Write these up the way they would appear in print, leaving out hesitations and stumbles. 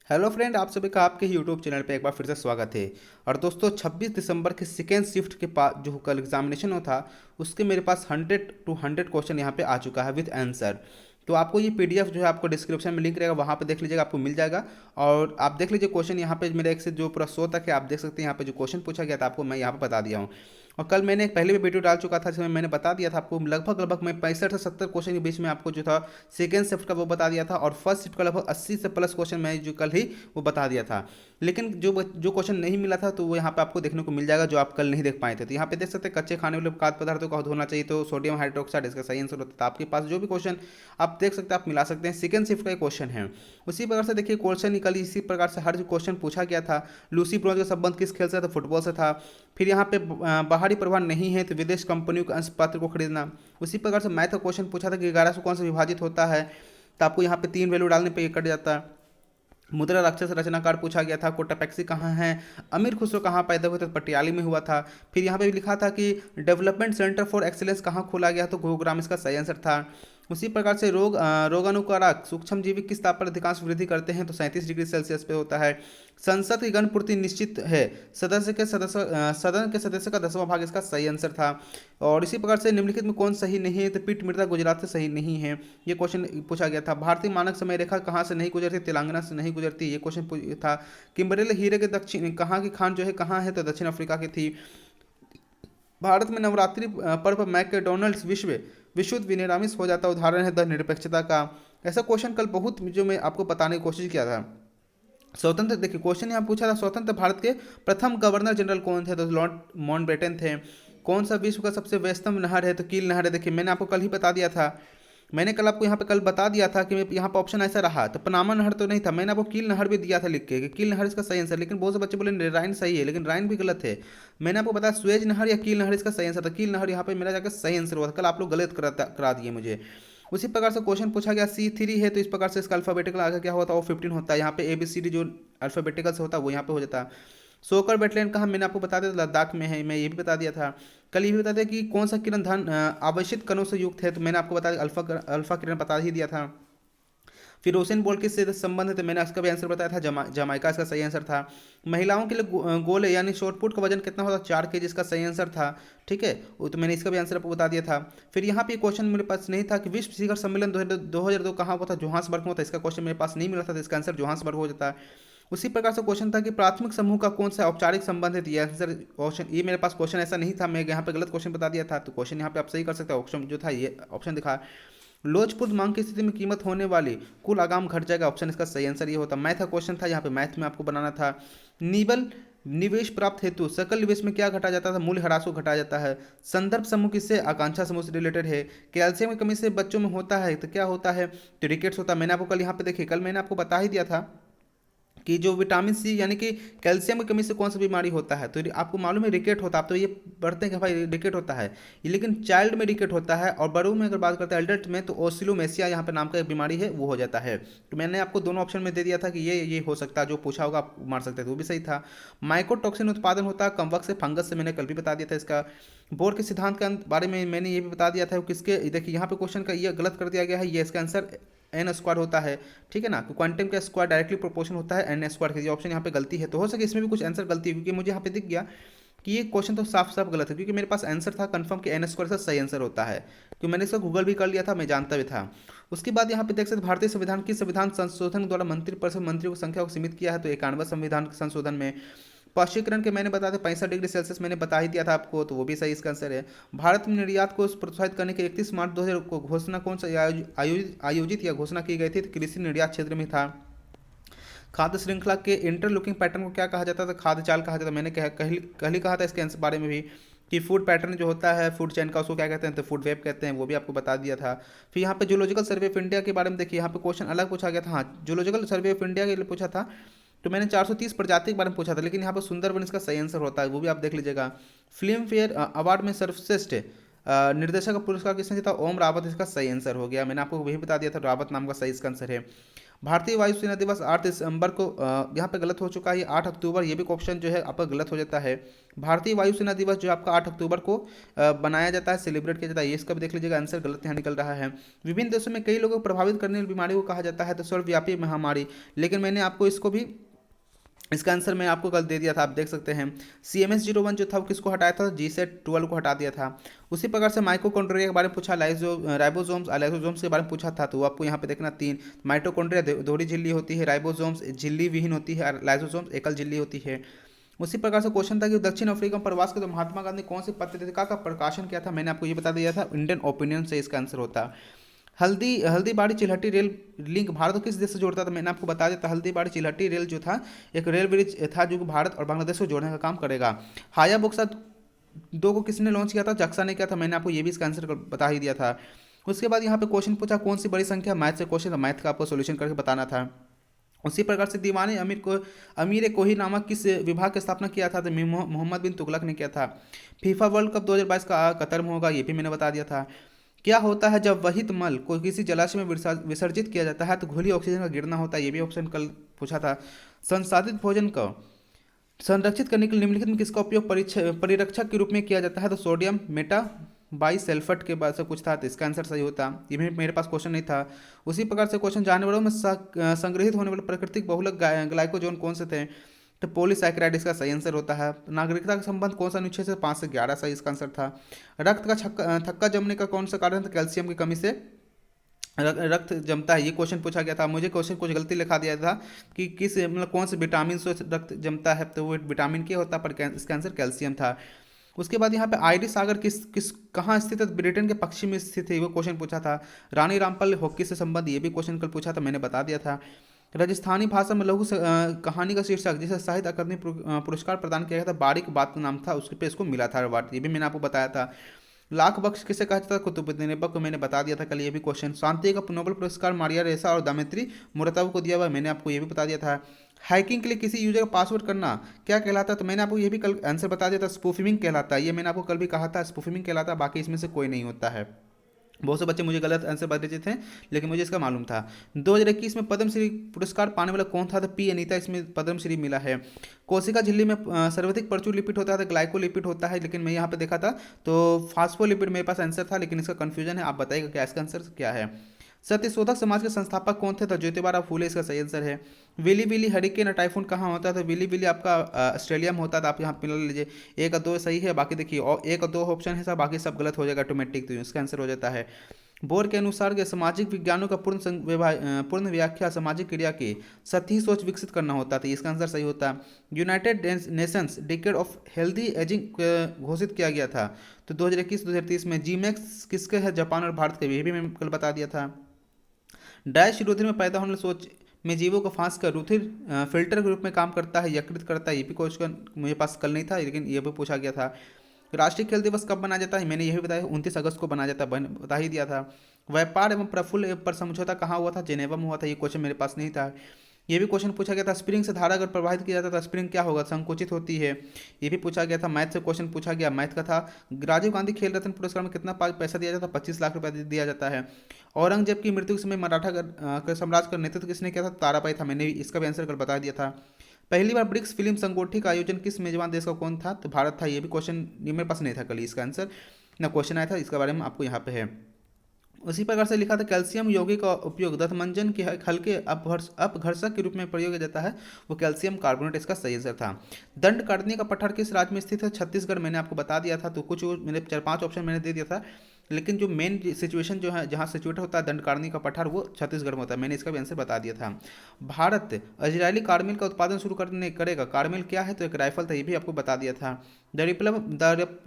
Hello friend, आप सभी का आपके यूट्यूब चैनल पे एक बार फिर से स्वागत है। और दोस्तों 26 दिसंबर के सेकेंड शिफ्ट के पास जो कल एग्जामिनेशन हो था उसके मेरे पास 100 क्वेश्चन यहाँ पे आ चुका है विद आंसर। तो आपको ये पीडीएफ जो है आपको डिस्क्रिप्शन में लिंक रहेगा, वहाँ पे देख लीजिएगा, आपको मिल जाएगा। और आप देख लीजिए क्वेश्चन यहाँ पे मेरे एक से जो पूरा 100 तक है, आप देख सकते हैं यहाँ पे जो क्वेश्चन पूछा गया था आपको मैं यहाँ पे बता दिया हूँ। और कल मैंने एक पहले भी वीडियो डाल चुका था जिसमें मैंने बता दिया था आपको लगभग लगभग मैं 65 से 70 क्वेश्चन के बीच में आपको जो था सेकेंड शिफ्ट का वो बता दिया था, और फर्स्ट शिफ्ट का लगभग 80 से प्लस क्वेश्चन मैं जो कल ही वो बता दिया था। लेकिन जो क्वेश्चन नहीं मिला था तो वो यहाँ पे आपको देखने को मिल जाएगा जो आप कल नहीं देख पाए थे। तो यहाँ पे देख सकते हैं कच्चे खाने वाले खाद्य पदार्थों का होना चाहिए, तो सोडियम हाइड्रोक्साइड इसका सही आंसर होता था। आपके पास जो भी क्वेश्चन आप देख सकते हैं आप मिला सकते हैं, सेकंड शिफ्ट का क्वेश्चन है। उसी प्रकार से देखिए क्वेश्चन निकली, इसी प्रकार से हर जो क्वेश्चन पूछा गया था। लूसी ब्रॉन्ज का संबंध किस खेल से था? फुटबॉल से था। फिर यहाँ पे बाहरी प्रभाव नहीं है तो विदेश कंपनियों के अंश पत्र को खरीदना। उसी प्रकार से मैथ का क्वेश्चन पूछा था कि 11 से कौन से विभाजित होता है, तो आपको यहाँ पे 3 वैल्यू डालने पे ये कट जाता है। मुद्रा राक्षस रचनाकार पूछा गया था। कोटापेक्सी कहाँ है? अमीर खुसरो कहाँ पैदा हुए थे? पटियाली में हुआ था। फिर यहाँ पे भी लिखा था कि डेवलपमेंट सेंटर फॉर एक्सीलेंस कहाँ खोला गया, तो गुरुग्राम इसका सही आंसर था। उसी प्रकार से रोगाणुकारक सूक्ष्म जीवी किस ताप पर अधिकांश वृद्धि करते हैं, तो 37 डिग्री सेल्सियस पे होता है। संसद की गण पूर्ति निश्चित है। सदन के सदस्य का 10वां भाग इसका सही आंसर था। और इसी प्रकार से निम्नलिखित में कौन सही नहीं है, तो पीट मृदा गुजरात से सही नहीं है। ये क्वेश्चन पूछा गया था। भारतीय मानक समय रेखा कहाँ से नहीं गुजरती? तेलंगाना से नहीं गुजरती, ये क्वेश्चन था। किम्बरेल हीरे के दक्षिण कहाँ की खान जो है कहाँ है, तो दक्षिण अफ्रीका की थी। भारत में नवरात्रि पर्व मैकडोनल्ड्स विश्व विनिरामिस हो जाता उदाहरण है द निरपेक्षता का। ऐसा क्वेश्चन कल बहुत जो मैं आपको बताने की कोशिश किया था। स्वतंत्र देखिए क्वेश्चन यहाँ पूछा था, स्वतंत्र भारत के प्रथम गवर्नर जनरल कौन थे, तो लॉर्ड माउंटबेटन थे। कौन सा विश्व का सबसे व्यस्तम नहर है, तो कील नहर है। देखिए मैंने आपको कल ही बता दिया था, मैंने कल आपको यहाँ पे कल बता दिया था कि यहाँ पे ऑप्शन ऐसा रहा, तो पनामा नहर तो नहीं था। मैंने आपको कील नहर भी दिया था लिख के कि कील नहर इसका सही आंसर, लेकिन बहुत से बच्चे बोले राइन सही है, लेकिन राइन भी गलत है। मैंने आपको बताया स्वेज नहर या कील नहर इसका सही आंसर था। कील नहर यहाँ पे मेरा जाकर सही आंसर हुआ था, कल आप लोग गलत करा दिए मुझे। उसी प्रकार से क्वेश्चन पूछा गया C3 है, तो इस प्रकार से इसका अल्फाबेटिकल आगे क्या होता है, वो 15 होता है। यहाँ पे ABCD जो अल्फाबेटिकल से होता है वो यहाँ पे हो जाता है। सोकर वेटलैंड कहाँ, मैंने आपको बता दिया था लद्दाख में है, मैं ये भी बता दिया था। कल ये भी बता दिया कि कौन सा किरण धन आवेशित कणों से युक्त है, तो मैंने आपको बता दिया अल्फा किरण बता ही दिया था। फिर हुसैन बोल्ट किससे संबंध है, तो मैंने इसका भी आंसर बताया था, जमाइका इसका सही आंसर था। महिलाओं के लिए गोले यानी शॉर्टपुट का वजन कितना होता है? 4 kg इसका सही आंसर था। ठीक है, वो तो मैंने इसका भी आंसर आपको बता दिया था। फिर यहाँ पे क्वेश्चन मेरे पास नहीं था कि विश्व शिखर सम्मेलन 2002 कहाँ हुआ था? जोहान्सबर्ग में होता है। इसका क्वेश्चन मेरे पास नहीं मिला था, तो इसका आंसर जोहान्सबर्ग हो जाता है। उसी प्रकार से क्वेश्चन था कि प्राथमिक समूह का कौन सा औपचारिक संबंध है, तो ये आंसर क्वेश्चन ये मेरे पास क्वेश्चन ऐसा नहीं था, मैं यहाँ पे गलत क्वेश्चन बता दिया था, तो क्वेश्चन यहाँ पे आप सही कर सकते हो। ऑप्शन जो था ये ऑप्शन दिखा, लोचपूर्ण मांग की स्थिति में कीमत होने वाली कुल आगाम घट जाएगा, ऑप्शन इसका सही आंसर ये होता। मैथ का क्वेश्चन था, यहाँ पे मैथ में आपको बनाना था। निबल निवेश प्राप्त हेतु सकल निवेश में क्या घटा जाता था? मूल्य ह्रास को घटाया जाता है। संदर्भ समूह किससे? आकांक्षा समूह से रिलेटेड है। कैल्शियम की कमी से बच्चों में होता है, तो क्या होता है? तो रिकेट्स होता है। मैंने आपको कल यहाँ पे देखिए, कल मैंने आपको बता ही दिया था कि जो विटामिन सी यानी कि कैल्शियम की कमी से कौन सा बीमारी होता है, तो आपको मालूम है रिकेट होता है। आप तो ये पढ़ते हैं कि भाई रिकेट होता है, ये लेकिन चाइल्ड में रिकेट होता है, और बड़ों में अगर बात करते हैं एडल्ट में, तो ओसिलोमेसिया यहाँ पे नाम का एक बीमारी है वो हो जाता है। तो मैंने आपको दोनों ऑप्शन में दे दिया था कि ये हो सकता है, जो पूछा होगा आप मार सकते थे, वो भी सही था। माइकोटॉक्सिन उत्पादन होता है कमवक से, फंगस से, मैंने कल भी बता दिया था। इसका बोर के सिद्धांत के बारे में मैंने ये भी बता दिया था किसके, देखिए यहाँ पे क्वेश्चन का ये गलत कर दिया गया है, ये इसका आंसर n² होता है। ठीक है ना, क्वांटम का स्क्वायर डायरेक्टली प्रोपोर्शन होता है n² के। ये ऑप्शन यहाँ पे गलती है, तो हो सके इसमें भी कुछ आंसर गलती है, क्योंकि मुझे यहाँ पे दिख गया कि ये क्वेश्चन तो साफ साफ गलत है, क्योंकि मेरे पास आंसर था कंफर्म कि n² से सही आंसर होता है, क्योंकि मैंने इसका गूगल भी कर लिया था, मैं जानता भी था। उसके बाद यहाँ पे देख सकते भारतीय संविधान की संविधान संशोधन द्वारा मंत्रिपरिषद मंत्रियों की संख्या को सीमित किया है, तो 91 संविधान संशोधन में। पौष्टिकरण के मैंने बता दिया 65 डिग्री सेल्सियस, मैंने बता ही दिया था आपको, तो वो भी सही इसका आंसर है। भारत में निर्यात को प्रोत्साहित करने के 31 मार्च 2000 को घोषणा कौन सा आयोजित या घोषणा की गई थी, तो कृषि निर्यात क्षेत्र में था। खाद्य श्रृंखला के इंटरलॉकिंग पैटर्न को क्या कहा जाता था? खाद्य चाल कहा जाता था। मैंने कल ही कहा था इसके आंसर बारे में भी कि फूड पैटर्न जो होता है फूड चेन का, उसको क्या कहते हैं, तो फूड वेब कहते हैं, वो भी आपको बता दिया था। फिर यहाँ पे जूलॉजिकल सर्वे ऑफ इंडिया के बारे में देखिए, यहाँ पे क्वेश्चन अलग पूछा गया था। हाँ, जूलॉजिकल सर्वे ऑफ इंडिया के लिए पूछा था, तो मैंने 430 प्रजाति के बारे में पूछा था, लेकिन यहाँ पर सुंदरबन इसका सही आंसर होता है, वो भी आप देख लीजिएगा। फिल्म फेयर अवार्ड में सर्वश्रेष्ठ निर्देशक का पुरस्कार किसने जीता? ओम रावत इसका सही आंसर हो गया, मैंने आपको वही बता दिया था, रावत नाम का सही इसका आंसर है। भारतीय वायुसेना दिवस 8 दिसंबर को, यहाँ पे गलत हो चुका है, 8 अक्टूबर, ये भी ऑप्शन जो है आपका गलत हो जाता है। भारतीय वायुसेना दिवस जो आपका 8 अक्टूबर को बनाया जाता है, सेलिब्रेट किया जाता है, ये इसका भी देख लीजिएगा, आंसर गलत यहाँ निकल रहा है। विभिन्न देशों में कई लोगों को प्रभावित करने वाली बीमारी को कहा जाता है तो सर्वव्यापी महामारी, लेकिन मैंने आपको इसको भी, इसका आंसर मैं आपको कल दे दिया था, आप देख सकते हैं। CMS01 जो था वो किसको हटाया था, G-SAT-12 को हटा दिया था। उसी प्रकार से माइटोकॉन्ड्रिया के बारे में पूछा, राइबोसोम्स लाइसोसोम्स के बारे में पूछा था, तो वो आपको यहाँ पे देखना 3। माइटोकॉन्ड्रिया दोहरी झिल्ली होती है, राइबोसोम्स झिल्ली विहीन होती है, लाइसोसोम्स एकल झिल्ली होती है। उसी प्रकार से क्वेश्चन था कि दक्षिण अफ्रीका में प्रवास के तो महात्मा गांधी कौन सी पत्रिका का प्रकाशन किया था, मैंने आपको ये बता दिया था, इंडियन ओपिनियन से इसका आंसर होता। हल्दीबाड़ी चिल्हटी रेल लिंक भारत को किस देश से जोड़ता था, मैंने आपको बता दिया था। हल्दीबाड़ी चिल्हटी रेल जो था एक रेल ब्रिज था जो कि भारत और बांग्लादेश को जोड़ने का काम करेगा। हायाबुसा 2 को किसने लॉन्च किया था, जक्सा ने किया था, मैंने आपको ये भी इसका आंसर बता ही दिया था। उसके बाद यहाँ पे क्वेश्चन पूछा कौन सी बड़ी संख्या, मैथ से क्वेश्चन था, मैथ का आपको सोल्यूशन करके बताना था। उसी प्रकार से दीवाने अमीर कोही नामक किस विभाग की स्थापना किया था, तो मोहम्मद बिन तुगलक ने किया था। फीफा वर्ल्ड कप 2022 का कतर में होगा, ये भी मैंने बता दिया था। क्या होता है जब वहित मल को किसी जलाशय में विसर्जित किया जाता है, तो घुली ऑक्सीजन का गिरना होता है, ये भी ऑप्शन कल पूछा था। संसाधित भोजन को संरक्षित करने के लिए निम्नलिखित में किसका उपयोग परिरक्षक के रूप में किया जाता है, तो सोडियम मेटाबाइसल्फेट के बाद से कुछ था, तो इसका आंसर सही होता। ये भी मेरे पास क्वेश्चन नहीं था। उसी प्रकार से क्वेश्चन जानवरों में संग्रहित होने वाले प्राकृतिक बहुलक ग्लाइकोजोन कौन से थे, तो पॉलीसैकेराइड इसका सही आंसर होता है। नागरिकता का संबंध कौन सा अनुच्छेद से 5 से 11 सही इसका आंसर था। रक्त का थक्का जमने का कौन सा कारण था, कैल्शियम की कमी से रक्त जमता है, ये क्वेश्चन पूछा गया था। मुझे क्वेश्चन कुछ गलती लिखा दिया था कि किस मतलब कौन से विटामिन से रक्त जमता है, तो वो विटामिन के होता, पर इसका आंसर कैल्शियम था। उसके बाद यहाँ पे आयरिश सागर किस कहाँ स्थित है, ब्रिटेन के पश्चिम में स्थित है, वो क्वेश्चन पूछा था। रानी रामपाल हॉकी से संबंध, ये भी क्वेश्चन कल पूछा था, मैंने बता दिया था। राजस्थानी भाषा में लघु कहानी का शीर्षक जिसे साहित्य अकादमी पुरस्कार प्रदान किया गया था, बारीक बात नाम था, उसके पे इसको मिला था अवार्ड, ये भी मैंने आपको बताया था। लाख बख्श किसे कहा जाता था, कुतुबुद्दीन ऐबक को, मैंने बता दिया था कल ये भी क्वेश्चन। शांति का नोबेल पुरस्कार मारिया रेसा और दामित्री मुरातोव को दिया हुआ, मैंने आपको ये भी बता दिया था। हैकिंग के लिए किसी यूजर का पासवर्ड करना क्या कहलाता है, तो मैंने आपको ये भी कल आंसर बता दिया था, स्पूफिंग कहलाता है, ये मैंने आपको कल भी कहा था, स्पूफिंग कहलाता है, बाकी इसमें से कोई नहीं होता है। बहुत से बच्चे मुझे गलत आंसर बता देते थे, लेकिन मुझे इसका मालूम था। 2021 में पद्मश्री पुरस्कार पाने वाला कौन था, तो पी अनीता इसमें पद्मश्री मिला है। कोशिका झिल्ली में सर्वाधिक प्रचुर लिपिड होता है तो ग्लाइकोलिपिड होता है, लेकिन मैं यहाँ पे देखा था तो फास्फोलिपिड मेरे पास आंसर था, लेकिन इसका कन्फ्यूजन है, आप बताइएगा क्या इसका आंसर क्या है। सत्यशोधक समाज के संस्थापक कौन थे, तो ज्योतिबा फूले इसका सही आंसर है। विली विली हरिकेन टाइफून कहाँ होता है, तो विली विली आपका ऑस्ट्रेलिया में होता है, तो आप यहाँ मिला लीजिए। 1 और 2 सही है, बाकी देखिए और 1 और 2 ऑप्शन है सब, बाकी सब गलत हो जाएगा ऑटोमेटिक, तो इसका आंसर हो जाता है। बोर के अनुसार के सामाजिक विज्ञानों का पूर्ण व्याख्या सामाजिक क्रिया की सतही सोच विकसित करना होता था, इसका आंसर सही होता है। United Nations decade of healthy ageing घोषित किया गया था, तो 2021-2030 में। जीमैक्स किसके है, जापान और भारत के, ये भी मैं कल बता दिया था। डैश रुधिर में पैदा होने वाली सोच में जीवों को फांस कर रुधिर फिल्टर के रूप में काम करता है, यकृत करता है, ये भी क्वेश्चन मुझे पास कल नहीं था, लेकिन ये भी पूछा गया था। राष्ट्रीय खेल दिवस कब मनाया जाता है, मैंने यही बताया 29 अगस्त को मनाया जाता है, बता ही दिया था। व्यापार एवं प्रफुल्ल पर समझौता कहाँ हुआ था, जेनेवा में हुआ था, ये क्वेश्चन मेरे पास नहीं था। ये भी क्वेश्चन पूछा गया था। स्प्रिंग से धारा अगर प्रवाहित किया जाता है तो स्प्रिंग क्या होगा, संकुचित होती है, ये भी पूछा गया था। मैथ से क्वेश्चन पूछा गया, मैथ का था। राजीव गांधी खेल रत्न पुरस्कार में कितना पैसा दिया जाता है, 25 लाख रुपया दिया जाता है। औरंगजेब की मृत्यु के समय मराठा साम्राज्य का नेतृत्व किसने किया था, ताराबाई था, मैंने इसका भी आंसर कल बता दिया था। पहली बार ब्रिक्स फिल्म संगोष्ठी का आयोजन किस मेजबान देश का कौन था, तो भारत था, ये भी क्वेश्चन ये मेरे पास नहीं था कल, इसका आंसर ना क्वेश्चन आया था, इसके बारे में आपको यहाँ पे है। उसी प्रकार से लिखा था कैल्शियम यौगिक का उपयोग दंतमंजन के हल्के अपघर्षक के रूप में प्रयोग किया जाता है, वो कैल्शियम कार्बोनेट, इसका सही आंसर था। दंड काटने का पठार किस राज्य में स्थित है, छत्तीसगढ़, मैंने आपको बता दिया था। तो कुछ मैंने 4-5 ऑप्शन मैंने दे दिया था, लेकिन जो मेन सिचुएशन जो है जहाँ सिचुएट होता है दंडकारणी का पठार, वो छत्तीसगढ़ में होता है, मैंने इसका भी आंसर बता दिया था। भारत इजरायली कार्मिल का उत्पादन शुरू करेगा, कार्मिल क्या है, तो एक राइफल था, ये भी आपको बता दिया था। द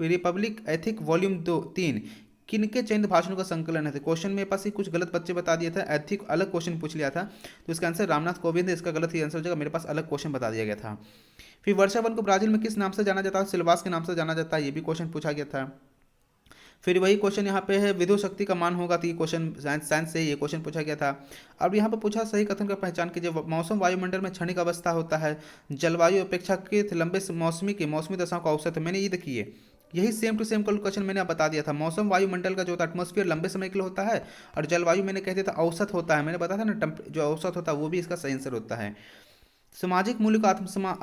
रिपब्लिक एथिक वॉल्यूम 3 किनके चयनित भाषणों का संकलन है, क्वेश्चन मेरे पास ही कुछ गलत बच्चे बता दिए थे, एथिक अलग क्वेश्चन पूछ लिया था, तो इसका आंसर रामनाथ कोविंद है, इसका गलत ही आंसर हो जाएगा, मेरे पास अलग क्वेश्चन बता दिया गया था। फिर वर्षावन को ब्राजील में किस नाम से जाना जाता है, सिल्वास के नाम से जाना जाता है, ये भी क्वेश्चन पूछा गया था। फिर वही क्वेश्चन यहाँ पे है, विद्युत शक्ति का मान होगा, तो ये क्वेश्चन साइंस से ये क्वेश्चन पूछा गया था। अब यहाँ पे पूछा सही कथन का पहचान कीजिए। मौसम वायुमंडल में क्षणिक अवस्था होता है, जलवायु अपेक्षाकृत लंबे मौसमी दशाओं का औसत है, मैंने ये देखिए यही सेम टू सेम क्वेश्चन मैंने आप बता दिया था। मौसम वायुमंडल का जो होता है एटमॉस्फेयर लंबे समय के लिए होता है, और जलवायु मैंने कह दिया था औसत होता है, मैंने बताया था ना जो औसत होता है वो भी इसका सही आंसर होता है। सामाजिक मूल्य को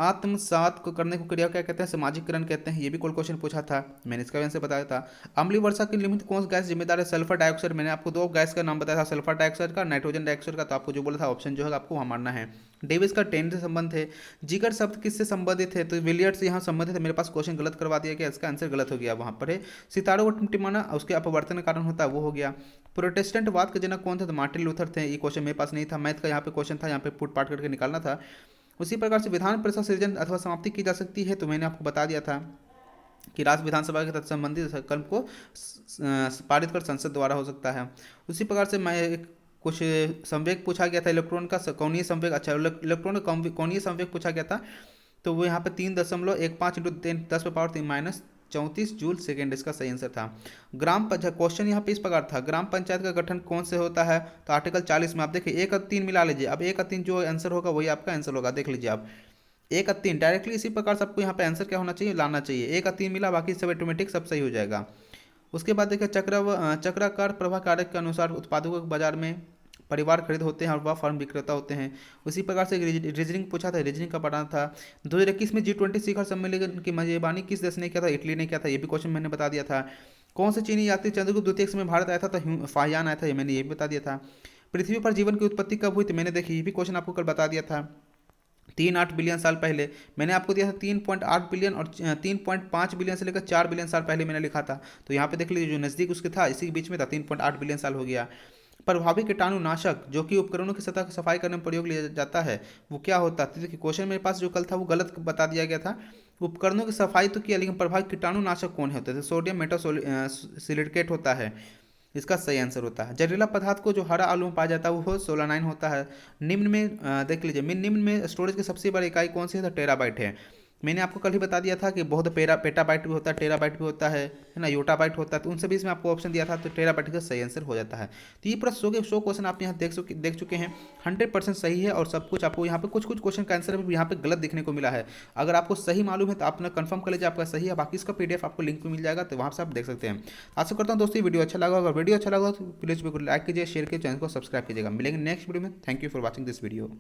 आत्मसात को करने को क्रिया क्या कहते हैं, सामाजिकरण कहते हैं। ये भी कोई क्वेश्चन पूछा था, मैंने इसका आंसर बताया था। अम्लीय वर्षा के निमित्त कौन सी गैस जिम्मेदार है, सल्फर डाइऑक्साइड। मैंने आपको दो गैस का नाम बताया था, सल्फर डाइऑक्साइड का, नाइट्रोजन डाइऑक्साइड का। तो आपको जो बोला था ऑप्शन जो है आपको वहाँ मानना है। डेविस का 10 से संबंध है। जिगर शब्द किससे संबंधित है, तो विलियर्ड से यहाँ संबंधित है। मेरे पास क्वेश्चन गलत करवा दिया गया, इसका आंसर गलत हो गया वहाँ पर है। सितारों को टिमटिमाना उसके अपवर्तन के कारण होता है, वो हो गया। प्रोटेस्टेंट वाद के जनक कौन थे, तो मार्टिन लूथर थे। ये क्वेश्चन मेरे पास नहीं था, मैथ का यहाँ पे क्वेश्चन था, यहाँ पे पुट पाट करके निकालना था। उसी प्रकार से विधान परिषद सृजन अथवा समाप्ति की जा सकती है, तो मैंने आपको बता दिया था कि राज्य विधानसभा के तहत संबंधित कल्म को पारित कर संसद द्वारा हो सकता है। उसी प्रकार से मैं कुछ संवेग पूछा गया था, इलेक्ट्रॉन का कोणीय संवेग। अच्छा, इलेक्ट्रॉन का कोणीय संवेग पूछा गया था, तो वो यहाँ पे 3.15 इंटू 10⁻³ जूल सेकेंड इसका सही आंसर था। ग्राम पंचायत क्वेश्चन यहाँ पे इस प्रकार था, ग्राम पंचायत का गठन कौन से होता है, तो आर्टिकल 40 में। आप देखिए 1 और 3 मिला लीजिए, अब 1 और 3 जो आंसर होगा वही आपका आंसर होगा, देख लीजिए आप 1 और 3 डायरेक्टली इसी प्रकार से आपको यहाँ पे आंसर क्या होना चाहिए, लाना चाहिए। 1 और 3 मिला, बाकी सब ऑटोमेटिक सब सही हो जाएगा। उसके बाद देखिए चक्राकार प्रवाह कारक के अनुसार उत्पादों को बाजार में परिवार खरीद होते हैं और वह फर्म विक्रेता होते हैं। उसी प्रकार से रीजनिंग पूछा था, रीजनिंग का पढ़ा था। 2021 में G20 शिखर सम्मेलन की मेजबानी किस देश ने किया था, इटली ने किया था। ये भी क्वेश्चन मैंने बता दिया था। कौन से चीनी यात्री चंद्रगुप्त द्वितीय में भारत आया था, तो फाहियान आया था, ये मैंने ये भी बता दिया था। पृथ्वी पर जीवन की उत्पत्ति कब हुई थी, मैंने देखी ये भी क्वेश्चन आपको कल बता दिया था। 3.8 बिलियन साल पहले। मैंने आपको दिया था 3.8 बिलियन और 3.5 बिलियन से लेकर 4 बिलियन साल पहले मैंने लिखा था। तो यहाँ पे देख लीजिए जो नज़दीक उसके था इसी के बीच में था, 3.8 बिलियन साल हो गया। प्रभावी कीटाणुनाशक जो कि उपकरणों की सतह की सफाई करने में प्रयोग लिया जाता है, वो क्या होता है। देखिए क्वेश्चन मेरे पास जो कल था वो गलत बता दिया गया था। उपकरणों की सफाई तो किया, लेकिन प्रभावी कीटाणुनाशक कौन होते थे, सोडियम मेटासिलिकेट होता है, इसका सही आंसर होता है। जहरीला पदार्थ को जो हरा आलू में पाया जाता है वो सोलानाइन होता है। निम्न में देख लीजिए, निम्न में स्टोरेज की सबसे बड़ी इकाई कौन सी है, तो टेराबाइट है। मैंने आपको कल ही बता दिया था कि बहुत पेटाबाइट भी होता है, टेराबाइट भी होता है ना, योटाबाइट होता है। तो उन सभी इसमें आपको ऑप्शन दिया था, तो टेराबाइट का सही आंसर हो जाता है। तो ये पूरा 100 क्वेश्चन आप यहाँ देख चुके हैं। 100% सही है, और सब कुछ आपको यहाँ पे कुछ क्वेश्चन का आंसर भी यहाँ पे गलत दिखने को मिला है। अगर आपको सही मालूम है तो आप कंफर्म कर लीजिए आपका सही है, बाकी इसका PDF आपको लिंक पे मिल जाएगा, तो वहाँ से आप देख सकते हैं। आशा करता हूँ दोस्तों वीडियो अच्छा लगा। अगर वीडियो अच्छा लगा तो प्लीज़ लाइक कीजिए, शेयर कीजिए, चैनल को सब्सक्राइब कीजिएगा। मिलेंगे नेक्स्ट वीडियो में। Thank you for watching this video.